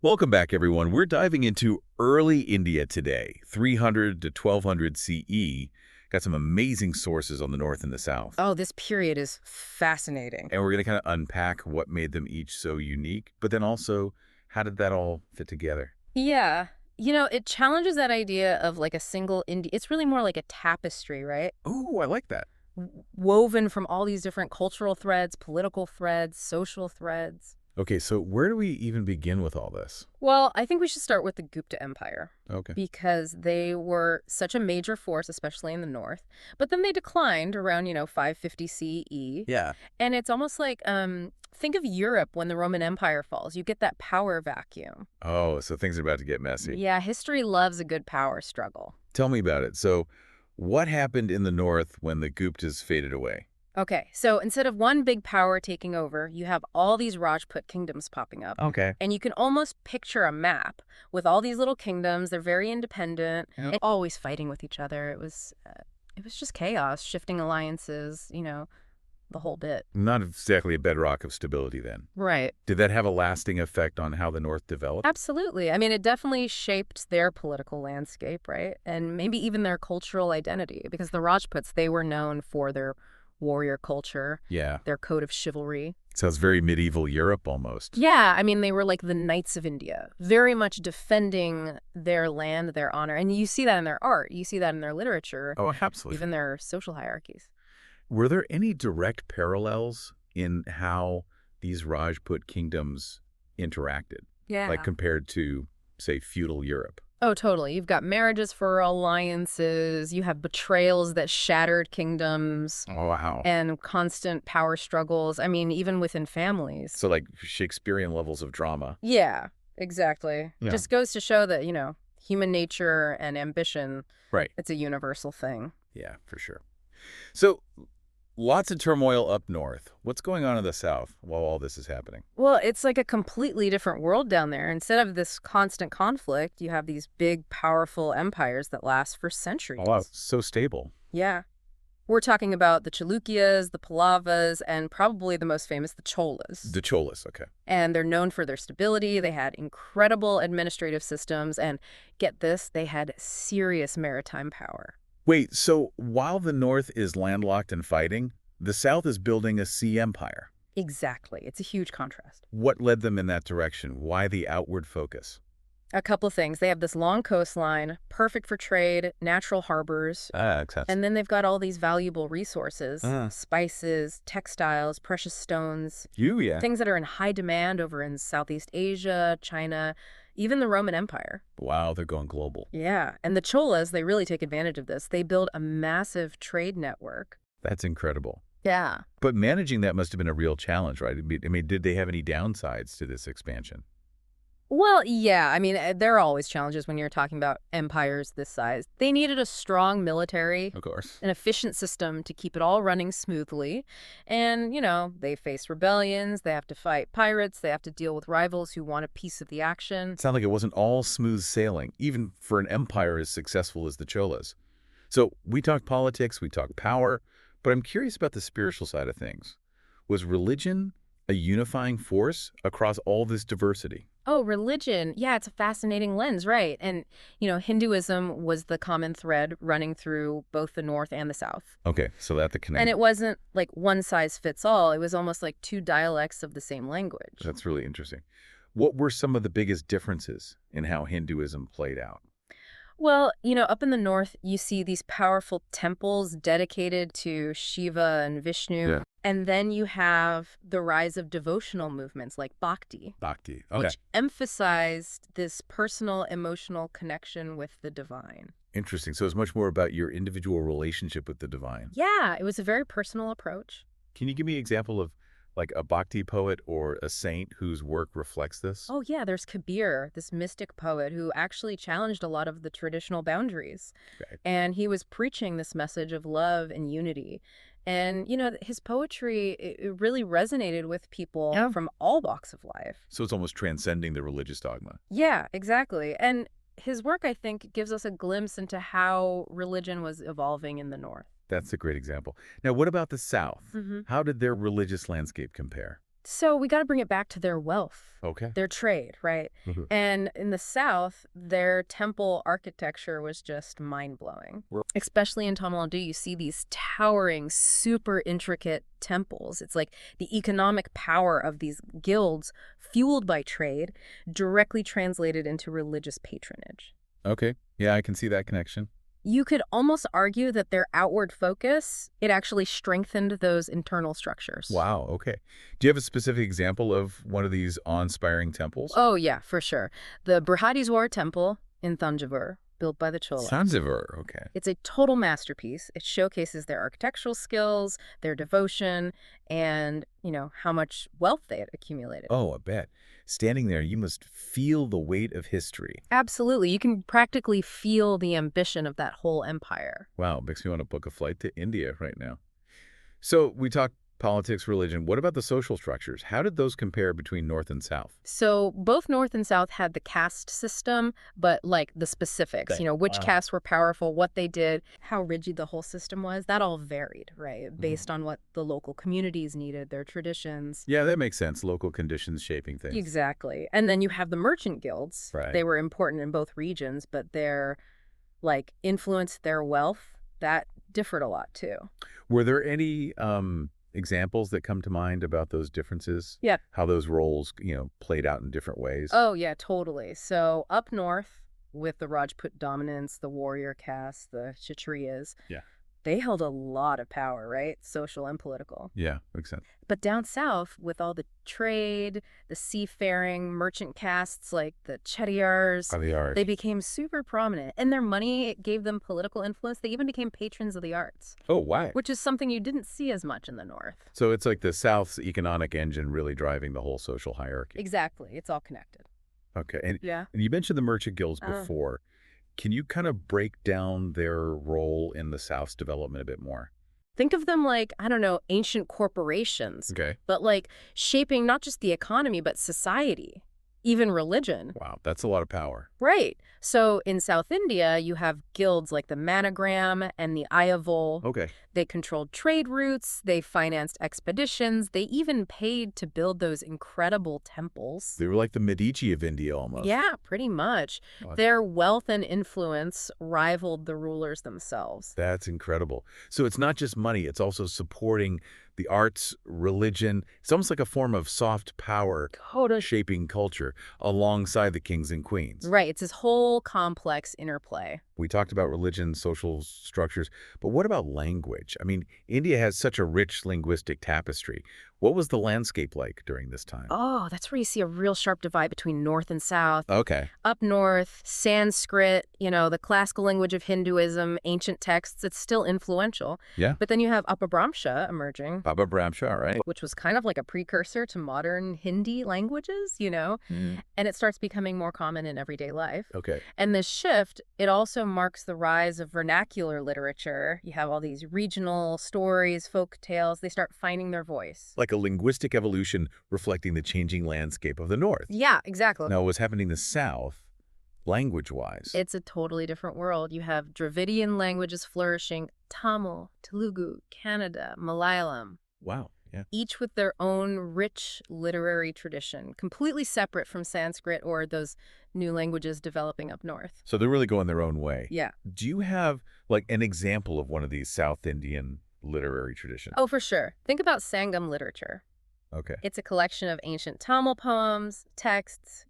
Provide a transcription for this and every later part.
Welcome back, everyone. We're diving into early India today, 300 to 1200 CE. Got some amazing sources on the north and the south. Oh, this period is fascinating. And we're going to kind of unpack what made them each so unique, but then also, how did that all fit together? Yeah. It challenges that idea of like a single India. It's really more like a tapestry, right? Oh, I like that. Woven from all these different cultural threads, political threads, social threads. Okay, so where do we even begin with all this? Well, I think we should start with the Gupta Empire Okay. because they were such a major force, especially in the north. But then they declined around, 550 CE. Yeah. And it's almost like, think of Europe when the Roman Empire falls. You get that power vacuum. Oh, so things are about to get messy. Yeah, history loves a good power struggle. Tell me about it. So, what happened in the north when the Guptas faded away? Okay, so instead of one big power taking over, you have all these Rajput kingdoms popping up. Okay. And you can almost picture a map with all these little kingdoms. They're very independent Yep. and always fighting with each other. It was just chaos, shifting alliances, the whole bit. Not exactly a bedrock of stability then. Right. Did that have a lasting effect on how the North developed? Absolutely. I mean, it definitely shaped their political landscape, right? And maybe even their cultural identity, because the Rajputs, they were known for their warrior culture, Yeah. their code of chivalry. Sounds very medieval Europe almost. Yeah, I mean, they were like the knights of India, very much defending their land, their honor. And you see that in their art. You see that in their literature, Oh, absolutely. even their social hierarchies. Were there any direct parallels in how these Rajput kingdoms interacted? Yeah. Like compared to, say, feudal Europe? Oh, totally. You've got marriages for alliances. You have betrayals that shattered kingdoms Oh, wow. and constant power struggles. I mean, even within families. So like Shakespearean levels of drama. Yeah, exactly. Yeah. Just goes to show that, human nature and ambition, Right. it's a universal thing. Yeah, for sure. So lots of turmoil up north. What's going on in the south while all this is happening? Well, it's like a completely different world down there. Instead of this constant conflict, you have these big, powerful empires that last for centuries. Oh, wow. So stable. Yeah. We're talking about the Chalukyas, the Pallavas, and probably the most famous, the Cholas. The Cholas, okay. And they're known for their stability. They had incredible administrative systems. And get this, they had serious maritime power. Wait, so while the North is landlocked and fighting, the South is building a sea empire. Exactly. It's a huge contrast. What led them in that direction? Why the outward focus? A couple of things. They have this long coastline, perfect for trade, natural harbors. Makes sense. And then they've got all these valuable resources, Uh. spices, textiles, precious stones, Yeah. things that are in high demand over in Southeast Asia, China, even the Roman Empire. Wow, they're going global. Yeah. And the Cholas, they really take advantage of this. They build a massive trade network. That's incredible. Yeah. But managing that must have been a real challenge, right? I mean, did they have any downsides to this expansion? Well, yeah. I mean, there are always challenges when you're talking about empires this size. They needed a strong military, Of course. an efficient system to keep it all running smoothly. And, they face rebellions, they have to fight pirates, they have to deal with rivals who want a piece of the action. It sounded like it wasn't all smooth sailing, even for an empire as successful as the Cholas. So we talked politics, we talked power, but I'm curious about the spiritual side of things. Was religion a unifying force across all this diversity? Oh, religion. Yeah, it's a fascinating lens, right? And, Hinduism was the common thread running through both the North and the South. Okay, so that's the connection. And it wasn't like one size fits all. It was almost like two dialects of the same language. That's really interesting. What were some of the biggest differences in how Hinduism played out? Well, up in the north, you see these powerful temples dedicated to Shiva and Vishnu. Yeah. And then you have the rise of devotional movements like Bhakti, Bhakti. Okay. which emphasized this personal, emotional connection with the divine. Interesting. So it's much more about your individual relationship with the divine. Yeah, it was a very personal approach. Can you give me an example of like a Bhakti poet or a saint whose work reflects this? Oh, yeah, there's Kabir, this mystic poet who actually challenged a lot of the traditional boundaries. Okay. And he was preaching this message of love and unity. And, his poetry, it really resonated with people from all walks of life. So it's almost transcending the religious dogma. Yeah, exactly. And his work, I think, gives us a glimpse into how religion was evolving in the North. That's a great example. Now, what about the South? Mm-hmm. How did their religious landscape compare? So we got to bring it back to their wealth, Okay. their trade, right? Mhm. And in the South, their temple architecture was just mind-blowing. Especially in Tamil Nadu, you see these towering, super intricate temples. It's like the economic power of these guilds, fueled by trade, directly translated into religious patronage. Okay. Yeah, I can see that connection. You could almost argue that their outward focus, it actually strengthened those internal structures. Wow, okay. Do you have a specific example of one of these awe-inspiring temples? Oh, yeah, for sure. The Brihadiswara Temple in Thanjavur, built by the Cholas. Zanzibar, okay. It's a total masterpiece. It showcases their architectural skills, their devotion, and, how much wealth they had accumulated. Oh, I bet. Standing there, you must feel the weight of history. Absolutely. You can practically feel the ambition of that whole empire. Wow, makes me want to book a flight to India right now. So we talked politics, religion. What about the social structures? How did those compare between North and South? So both North and South had the caste system, but like the specifics, Okay. which Wow. castes were powerful, what they did, how rigid the whole system was, that all varied, right? Based on what the local communities needed, their traditions. Yeah, that makes sense. Local conditions shaping things. Exactly. And then you have the merchant guilds. Right. They were important in both regions, but their influence, their wealth, that differed a lot too. Were there any examples that come to mind about those differences? Yeah. How those roles, played out in different ways? Oh, yeah, totally. So up north with the Rajput dominance, the warrior caste, the Kshatriyas, Yeah. they held a lot of power, right? Social and political. Yeah, makes sense. But down south, with all the trade, the seafaring, merchant castes like the Chettiars, Caviar. they became super prominent. And their money gave them political influence. They even became patrons of the arts, Oh, why? which is something you didn't see as much in the north. So it's like the South's economic engine really driving the whole social hierarchy. Exactly. It's all connected. Okay. And Yeah. you mentioned the merchant guilds Uh. before. Can you kind of break down their role in the South's development a bit more? Think of them like, I don't know, ancient corporations, Okay. but shaping not just the economy, but society, even religion. Wow, that's a lot of power. Right. So in South India, you have guilds like the Managram and the Ayavol. Okay. They controlled trade routes, they financed expeditions, they even paid to build those incredible temples. They were like the Medici of India almost. Yeah, pretty much. Wow. Their wealth and influence rivaled the rulers themselves. That's incredible. So it's not just money, it's also supporting the arts, religion. It's almost like a form of soft power Totally. shaping culture alongside the kings and queens. Right. It's this whole complex interplay. We talked about religion, social structures, but what about language? I mean, India has such a rich linguistic tapestry. What was the landscape like during this time? Oh, that's where you see a real sharp divide between North and South. Okay. Up north, Sanskrit, the classical language of Hinduism, ancient texts, it's still influential. Yeah. But then you have Upper-Brahmsha emerging, Baba Brahmsha, right? which was kind of like a precursor to modern Hindi languages, and it starts becoming more common in everyday life. Okay. And this shift, it also marks the rise of vernacular literature. You have all these regional stories, folk tales, they start finding their voice. Like a linguistic evolution reflecting the changing landscape of the North. Yeah, exactly. Now, what's happening in the South, language-wise? It's a totally different world. You have Dravidian languages flourishing, Tamil, Telugu, Kannada, Malayalam, Wow. Yeah. each with their own rich literary tradition, completely separate from Sanskrit or those new languages developing up north. So they're really going their own way. Yeah. Do you have, like, an example of one of these South Indian literary traditions? Oh, for sure. Think about Sangam literature. Okay. It's a collection of ancient Tamil poems, texts,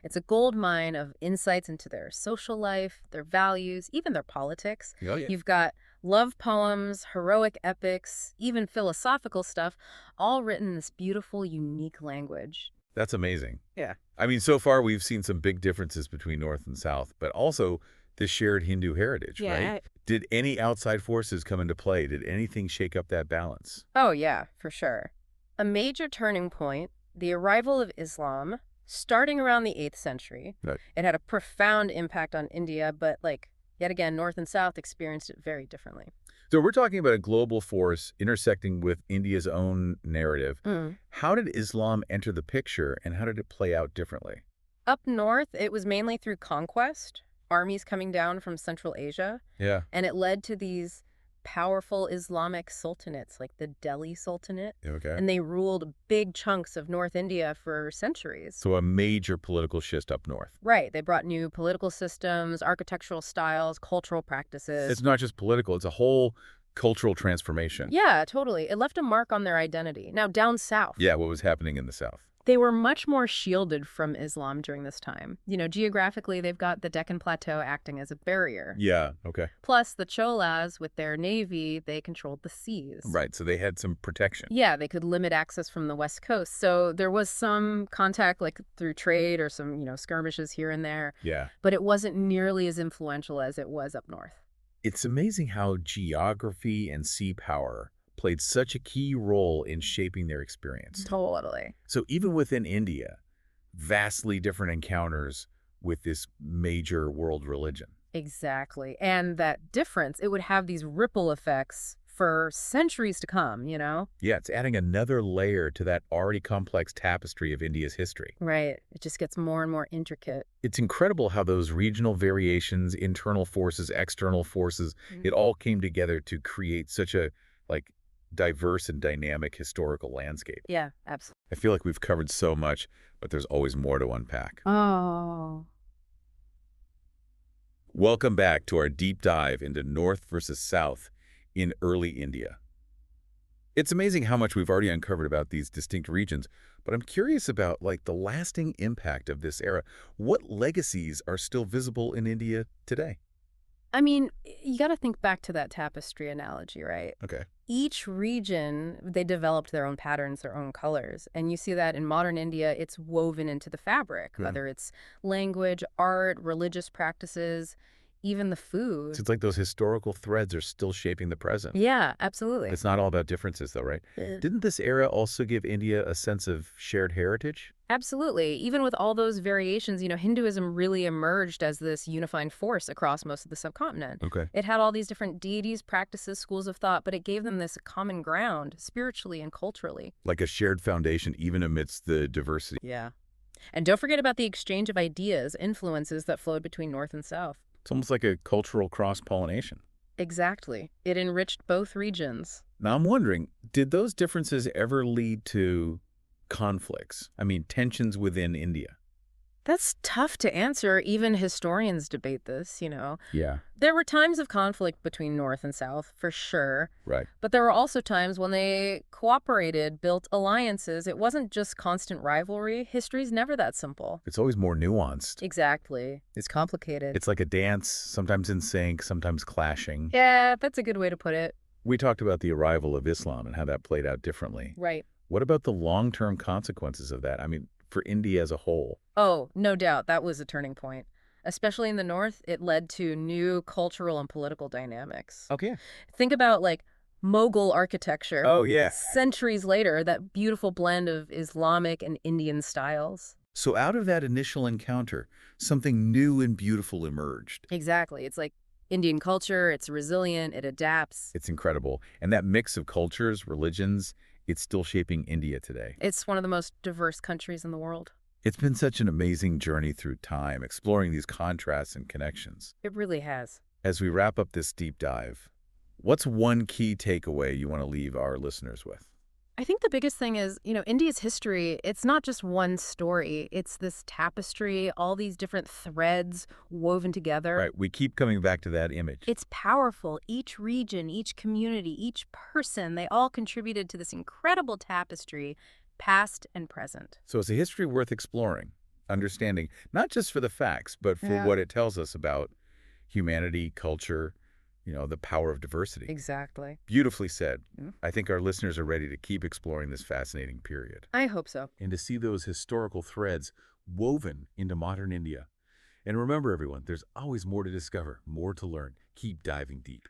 It's a gold mine of insights into their social life, their values, even their politics. Oh, yeah. You've got love poems, heroic epics, even philosophical stuff, all written in this beautiful, unique language. That's amazing. Yeah. I mean, so far we've seen some big differences between North and South, but also the shared Hindu heritage, right? Did any outside forces come into play? Did anything shake up that balance? Oh, yeah, for sure. A major turning point, the arrival of Islam, starting around the 8th century. Right. It had a profound impact on India, but yet again, North and South experienced it very differently. So we're talking about a global force intersecting with India's own narrative. How did Islam enter the picture, and how did it play out differently? Up north, it was mainly through conquest, armies coming down from Central Asia, Yeah. and it led to these powerful Islamic sultanates like the Delhi Sultanate, Okay. and they ruled big chunks of North India for centuries. So a major political shift up north. Right. They brought new political systems, architectural styles, cultural practices. It's not just political, it's a whole cultural transformation. Yeah, totally. It left a mark on their identity. Now, down south. Yeah, what was happening in the south? They were much more shielded from Islam during this time. Geographically, they've got the Deccan Plateau acting as a barrier. Yeah, okay. Plus, the Cholas, with their navy, they controlled the seas. Right, so they had some protection. Yeah, they could limit access from the west coast. So there was some contact, like through trade or some, skirmishes here and there. Yeah. But it wasn't nearly as influential as it was up north. It's amazing how geography and sea power played such a key role in shaping their experience. Totally. So even within India, vastly different encounters with this major world religion. Exactly. And that difference, it would have these ripple effects for centuries to come, Yeah, it's adding another layer to that already complex tapestry of India's history. Right. It just gets more and more intricate. It's incredible how those regional variations, internal forces, external forces, it all came together to create such a, diverse and dynamic historical landscape. Yeah, absolutely. I feel like we've covered so much, but there's always more to unpack. Oh. Welcome back to our deep dive into North versus South in early India. It's amazing how much we've already uncovered about these distinct regions, but I'm curious about the lasting impact of this era. What legacies are still visible in India today? I mean, you got to think back to that tapestry analogy, right? Okay. Each region, they developed their own patterns, their own colors. And you see that in modern India, it's woven into the fabric, whether it's language, art, religious practices, even the food. So it's like those historical threads are still shaping the present. Yeah, absolutely. It's not all about differences, though, right? Didn't this era also give India a sense of shared heritage? Absolutely. Even with all those variations, Hinduism really emerged as this unifying force across most of the subcontinent. Okay. It had all these different deities, practices, schools of thought, but it gave them this common ground, spiritually and culturally. Like a shared foundation, even amidst the diversity. Yeah. And don't forget about the exchange of ideas, influences that flowed between North and South. It's almost like a cultural cross-pollination. Exactly. It enriched both regions. Now, I'm wondering, did those differences ever lead to conflicts? I mean, tensions within India? That's tough to answer. Even historians debate this, Yeah. There were times of conflict between North and South, for sure. Right. But there were also times when they cooperated, built alliances. It wasn't just constant rivalry. History's never that simple. It's always more nuanced. Exactly. It's complicated. It's like a dance, sometimes in sync, sometimes clashing. Yeah, that's a good way to put it. We talked about the arrival of Islam and how that played out differently. Right. What about the long-term consequences of that? I mean, for India as a whole. Oh, no doubt. That was a turning point. Especially in the North, it led to new cultural and political dynamics. Okay. Think about, Mughal architecture. Oh, yeah. Centuries later, that beautiful blend of Islamic and Indian styles. So out of that initial encounter, something new and beautiful emerged. Exactly. It's like Indian culture, it's resilient, it adapts. It's incredible. And that mix of cultures, religions, it's still shaping India today. It's one of the most diverse countries in the world. It's been such an amazing journey through time, exploring these contrasts and connections. It really has. As we wrap up this deep dive, what's one key takeaway you want to leave our listeners with? I think the biggest thing is, India's history, it's not just one story. It's this tapestry, all these different threads woven together. Right, we keep coming back to that image. It's powerful. Each region, each community, each person, they all contributed to this incredible tapestry, past and present. So it's a history worth exploring, understanding, not just for the facts, but for what it tells us about humanity, culture, the power of diversity. Exactly. Beautifully said. I think our listeners are ready to keep exploring this fascinating period. I hope so. And to see those historical threads woven into modern India. And remember, everyone, there's always more to discover, more to learn. Keep diving deep.